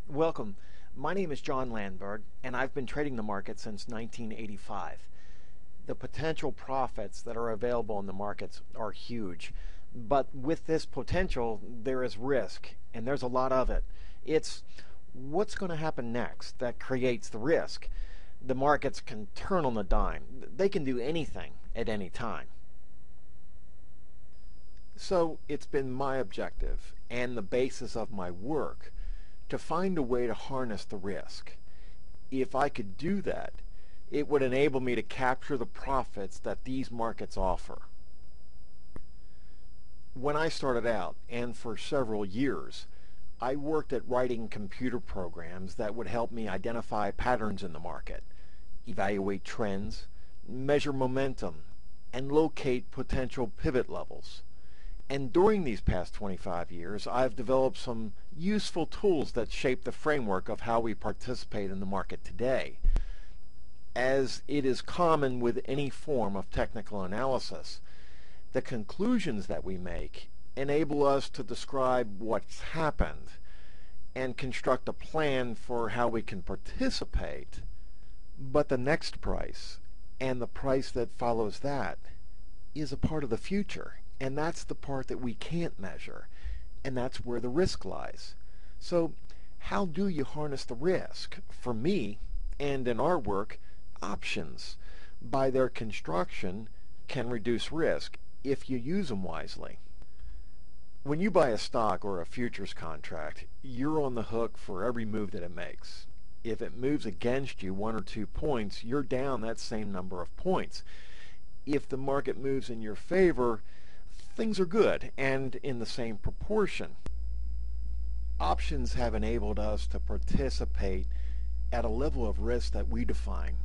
Welcome. My name is John Landberg, and I've been trading the market since 1985. The potential profits that are available in the markets are huge, but with this potential, there is risk, and there's a lot of it. It's what's going to happen next that creates the risk. The markets can turn on a dime. They can do anything at any time. So it's been my objective and the basis of my work to find a way to harness the risk. If I could do that, it would enable me to capture the profits that these markets offer. When I started out, and for several years, I worked at writing computer programs that would help me identify patterns in the market, evaluate trends, measure momentum, and locate potential pivot levels. And during these past 25 years, I've developed some useful tools that shape the framework of how we participate in the market today. As it is common with any form of technical analysis, the conclusions that we make enable us to describe what's happened and construct a plan for how we can participate. But the next price and the price that follows that is a part of the future. And that's the part that we can't measure, and that's where the risk lies. So how do you harness the risk? For me, and in our work, options, by their construction, can reduce risk if you use them wisely. When you buy a stock or a futures contract, you're on the hook for every move that it makes. If it moves against you 1 or 2 points, you're down that same number of points. If the market moves in your favor, things are good and in the same proportion. Options have enabled us to participate at a level of risk that we define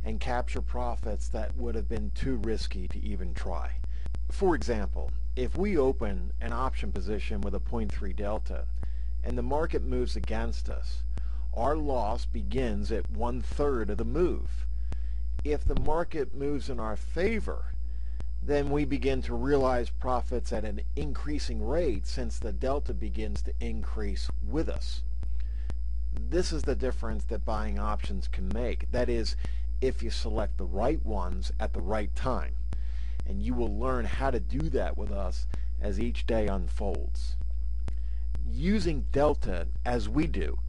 and capture profits that would have been too risky to even try. For example, if we open an option position with a 0.3 delta and the market moves against us, our loss begins at 1/3 of the move. If the market moves in our favor, then we begin to realize profits at an increasing rate since the delta begins to increase with us. This is the difference that buying options can make. That is, if you select the right ones at the right time. And you will learn how to do that with us as each day unfolds. Using delta as we do,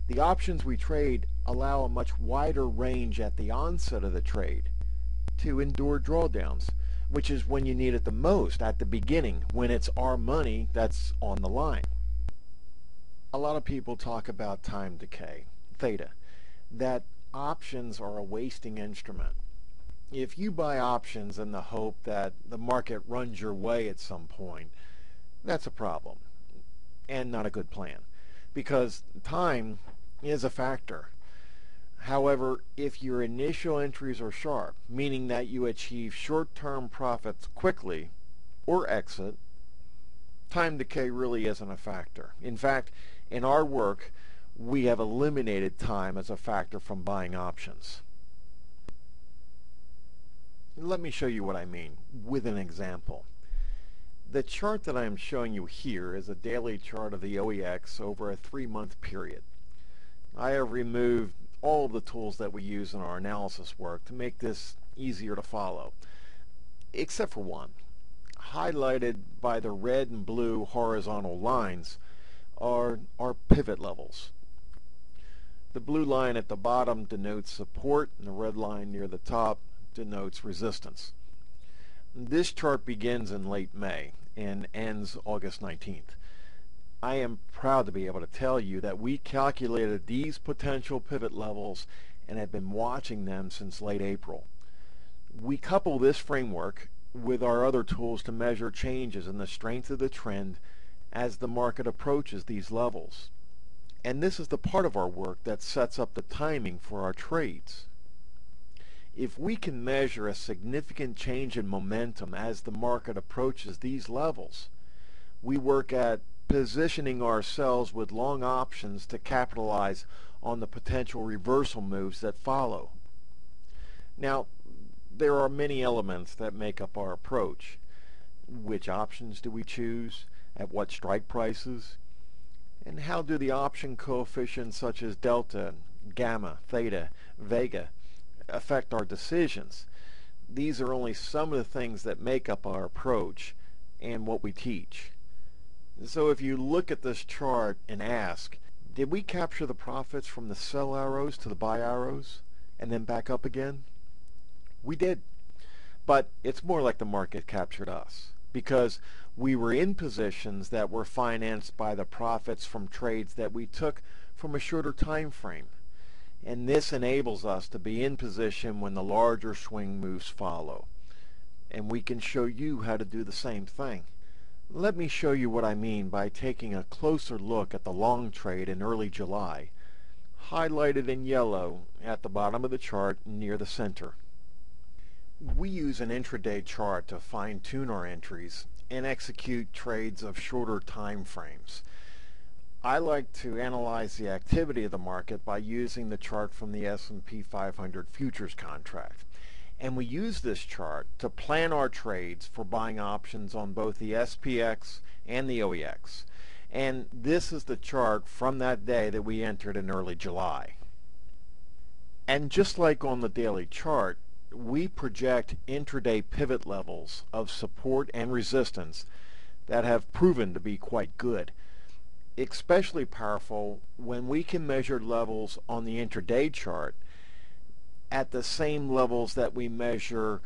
the options we trade allow a much wider range at the onset of the trade to endure drawdowns, which is when you need it the most, at the beginning, when it's our money that's on the line. A lot of people talk about time decay, theta, that options are a wasting instrument. If you buy options in the hope that the market runs your way at some point, that's a problem and not a good plan, because time is a factor. However, if your initial entries are sharp, meaning that you achieve short-term profits quickly or exit, time decay really isn't a factor. In fact, in our work, we have eliminated time as a factor from buying options. Let me show you what I mean with an example. The chart that I am showing you here is a daily chart of the OEX over a 3-month period. I have removed all of the tools that we use in our analysis work to make this easier to follow, except for one. Highlighted by the red and blue horizontal lines are our pivot levels. The blue line at the bottom denotes support, and the red line near the top denotes resistance. This chart begins in late May and ends August 19th. I am proud to be able to tell you that we calculated these potential pivot levels and have been watching them since late April. We couple this framework with our other tools to measure changes in the strength of the trend as the market approaches these levels. And this is the part of our work that sets up the timing for our trades. If we can measure a significant change in momentum as the market approaches these levels, we work at positioning ourselves with long options to capitalize on the potential reversal moves that follow. Now, there are many elements that make up our approach. Which options do we choose? At what strike prices? And how do the option coefficients such as delta, gamma, theta, vega affect our decisions? These are only some of the things that make up our approach and what we teach. So if you look at this chart and ask, did we capture the profits from the sell arrows to the buy arrows and then back up again? We did. But it's more like the market captured us, because we were in positions that were financed by the profits from trades that we took from a shorter time frame. And this enables us to be in position when the larger swing moves follow. And we can show you how to do the same thing. Let me show you what I mean by taking a closer look at the long trade in early July, highlighted in yellow at the bottom of the chart near the center. We use an intraday chart to fine-tune our entries and execute trades of shorter time frames. I like to analyze the activity of the market by using the chart from the S&P 500 futures contract. And we use this chart to plan our trades for buying options on both the SPX and the OEX. And this is the chart from that day that we entered in early July. And just like on the daily chart, we project intraday pivot levels of support and resistance that have proven to be quite good. Especially powerful when we can measure levels on the intraday chart at the same levels that we measure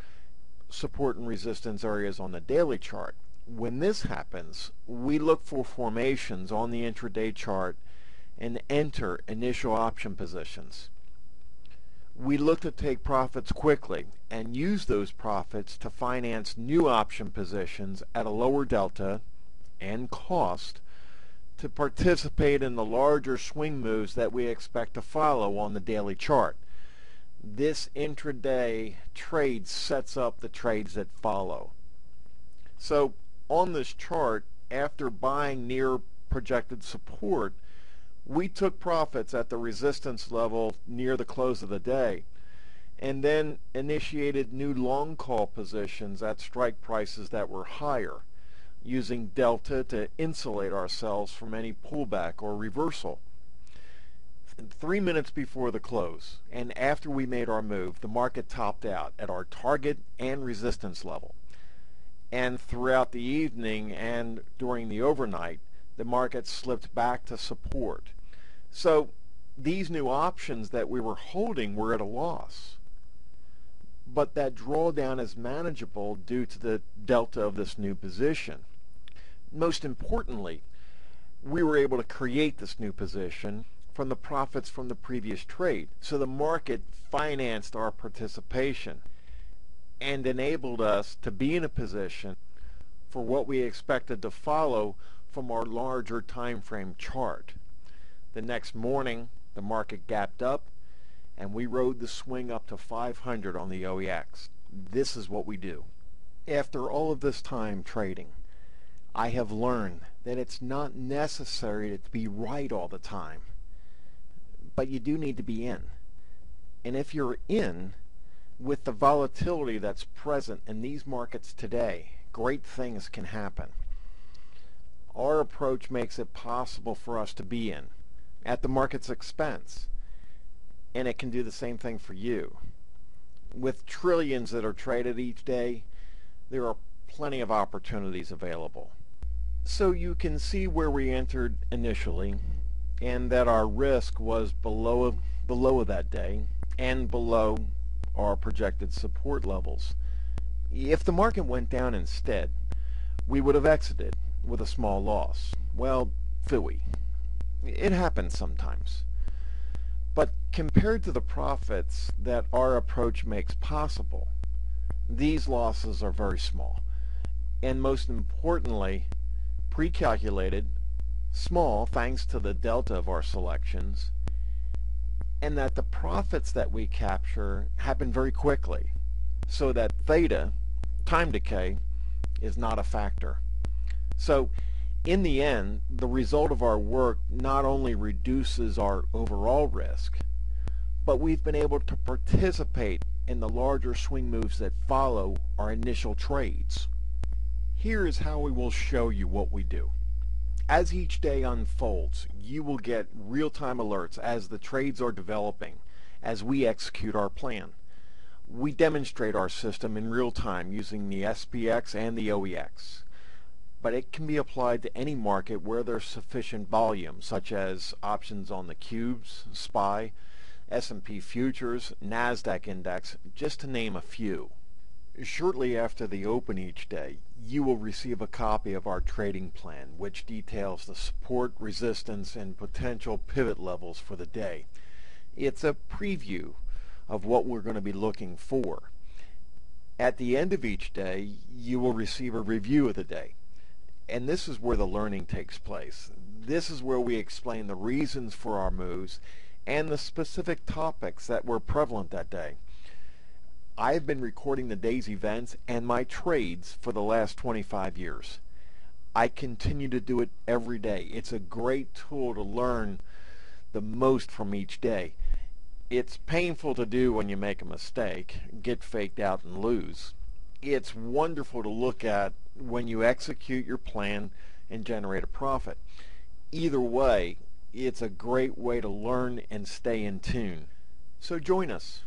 support and resistance areas on the daily chart. When this happens, we look for formations on the intraday chart and enter initial option positions. We look to take profits quickly and use those profits to finance new option positions at a lower delta and cost to participate in the larger swing moves that we expect to follow on the daily chart. This intraday trade sets up the trades that follow. So on this chart, after buying near projected support, we took profits at the resistance level near the close of the day and then initiated new long call positions at strike prices that were higher, using delta to insulate ourselves from any pullback or reversal. 3 minutes before the close and after we made our move, the market topped out at our target and resistance level. And throughout the evening and during the overnight, the market slipped back to support. So these new options that we were holding were at a loss. But that drawdown is manageable due to the delta of this new position. Most importantly, we were able to create this new position from the profits from the previous trade. So the market financed our participation and enabled us to be in a position for what we expected to follow from our larger time frame chart. The next morning, the market gapped up and we rode the swing up to 500 on the OEX. This is what we do. After all of this time trading, I have learned that it's not necessary to be right all the time, but you do need to be in. And if you're in, with the volatility that's present in these markets today, great things can happen. Our approach makes it possible for us to be in at the market's expense, and it can do the same thing for you. With trillions that are traded each day, there are plenty of opportunities available. So you can see where we entered initially and that our risk was below that day and below our projected support levels. If the market went down instead, we would have exited with a small loss. Well, phooey. It happens sometimes. But compared to the profits that our approach makes possible, these losses are very small. And most importantly, pre-calculated, small thanks to the delta of our selections, and that the profits that we capture happen very quickly, so that theta, time decay, is not a factor. So in the end, the result of our work not only reduces our overall risk, but we've been able to participate in the larger swing moves that follow our initial trades. Here is how we will show you what we do. As each day unfolds, you will get real-time alerts as the trades are developing, as we execute our plan. We demonstrate our system in real time using the SPX and the OEX, but it can be applied to any market where there's sufficient volume, such as options on the Cubes, SPY, S&P Futures, NASDAQ Index, just to name a few. Shortly after the open each day, you will receive a copy of our trading plan, which details the support, resistance, and potential pivot levels for the day. It's a preview of what we're going to be looking for. At the end of each day, you will receive a review of the day. And this is where the learning takes place. This is where we explain the reasons for our moves and the specific topics that were prevalent that day. I've been recording the day's events and my trades for the last 25 years. I continue to do it every day. It's a great tool to learn the most from each day. It's painful to do when you make a mistake, get faked out and lose. It's wonderful to look at when you execute your plan and generate a profit. Either way, it's a great way to learn and stay in tune. So join us.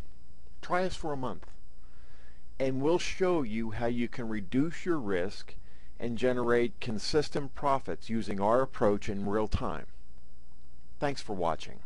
Try us for a month, and we'll show you how you can reduce your risk and generate consistent profits using our approach in real time. Thanks for watching.